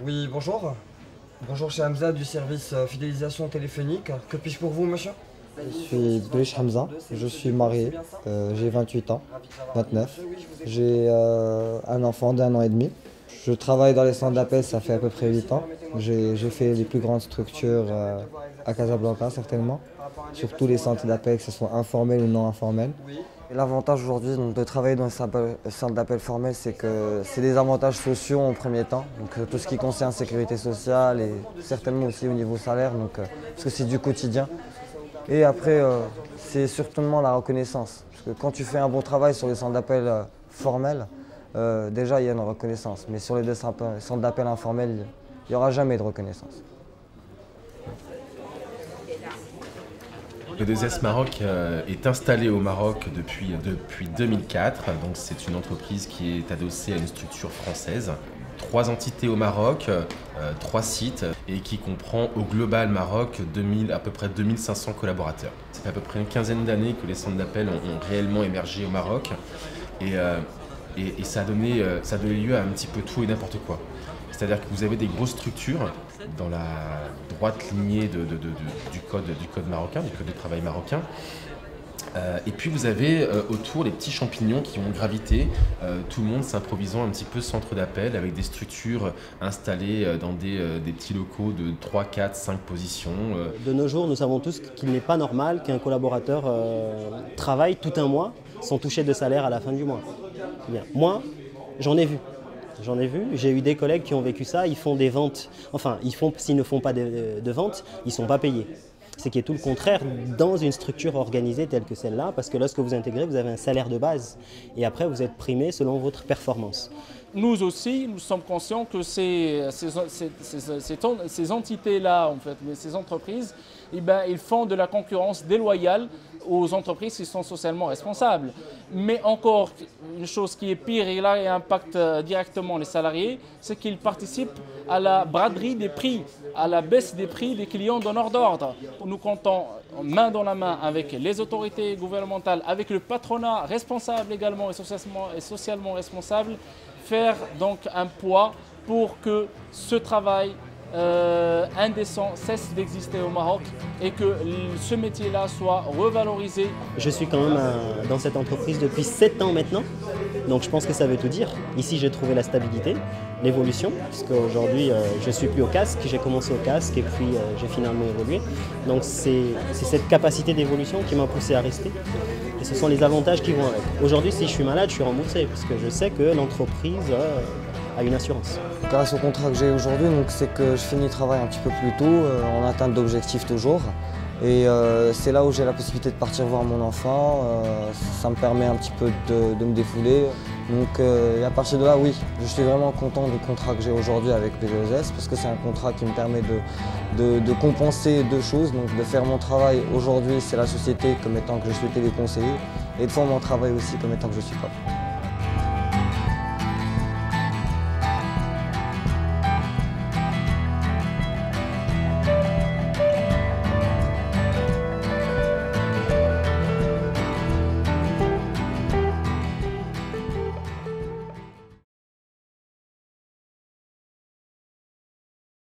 Oui, bonjour. Bonjour, c'est Hamza du service fidélisation téléphonique. Que puis-je pour vous, monsieur? Je suis Dlouich Hamza, je suis marié, j'ai 28 ans, 29. J'ai un enfant d'1 an et demi. Je travaille dans les centres d'appel, ça fait à peu près 8 ans. J'ai fait les plus grandes structures à Casablanca, certainement. Sur tous les centres d'appel, que ce soit informel ou non informel. L'avantage aujourd'hui de travailler dans les centres d'appel formels, c'est que c'est des avantages sociaux en premier temps. Donc tout ce qui concerne sécurité sociale et certainement aussi au niveau salaire, parce que c'est du quotidien. Et après, c'est surtout la reconnaissance. Parce que quand tu fais un bon travail sur les centres d'appel formels, déjà il y a une reconnaissance. Mais sur les centres d'appel informels, il n'y aura jamais de reconnaissance. Le 2S Maroc est installé au Maroc depuis 2004. Donc c'est une entreprise qui est adossée à une structure française. 3 entités au Maroc, 3 sites et qui comprend au global Maroc à peu près 2500 collaborateurs. Ça fait à peu près une quinzaine d'années que les centres d'appel ont réellement émergé au Maroc et ça a donné lieu à un petit peu tout et n'importe quoi. C'est-à-dire que vous avez des grosses structures dans la droite lignée du code marocain, du code du travail marocain. Et puis vous avez autour les petits champignons qui ont gravité, tout le monde s'improvisant un petit peu centre d'appel avec des structures installées dans des petits locaux de 3, 4, 5 positions. De nos jours, nous savons tous qu'il n'est pas normal qu'un collaborateur travaille tout un mois sans toucher de salaire à la fin du mois. Bien. Moi, j'en ai vu. J'ai eu des collègues qui ont vécu ça, ils font des ventes, enfin, s'ils ne font pas de ventes, ils ne sont pas payés. Ce qui est tout le contraire dans une structure organisée telle que celle-là, parce que lorsque vous intégrez, vous avez un salaire de base et après vous êtes primé selon votre performance. Nous aussi, nous sommes conscients que ces entités-là, en fait, ces entreprises, eh ben, ils font de la concurrence déloyale aux entreprises qui sont socialement responsables. Mais encore, une chose qui est pire et là, et impacte directement les salariés, c'est qu'ils participent à la braderie des prix, à la baisse des prix des clients donneurs d'ordre. Nous comptons main dans la main avec les autorités gouvernementales, avec le patronat responsable également et socialement responsable, faire donc un poids pour que ce travail indécent cesse d'exister au Maroc et que ce métier-là soit revalorisé. Je suis quand même dans cette entreprise depuis 7 ans maintenant, donc je pense que ça veut tout dire. Ici j'ai trouvé la stabilité, l'évolution, parce qu'aujourd'hui je ne suis plus au casque, j'ai commencé au casque et puis j'ai finalement évolué. Donc c'est cette capacité d'évolution qui m'a poussé à rester et ce sont les avantages qui vont avec. Aujourd'hui si je suis malade, je suis remboursé parce que je sais que l'entreprise a une assurance. Grâce au contrat que j'ai aujourd'hui, c'est que je finis le travail un petit peu plus tôt, en atteinte d'objectifs toujours. Et c'est là où j'ai la possibilité de partir voir mon enfant, ça me permet un petit peu de me défouler. Donc et à partir de là, oui, je suis vraiment content du contrat que j'ai aujourd'hui avec P2S parce que c'est un contrat qui me permet de compenser 2 choses. Donc de faire mon travail aujourd'hui, c'est la société comme étant que je suis téléconseiller et de faire mon travail aussi comme étant que je suis pas.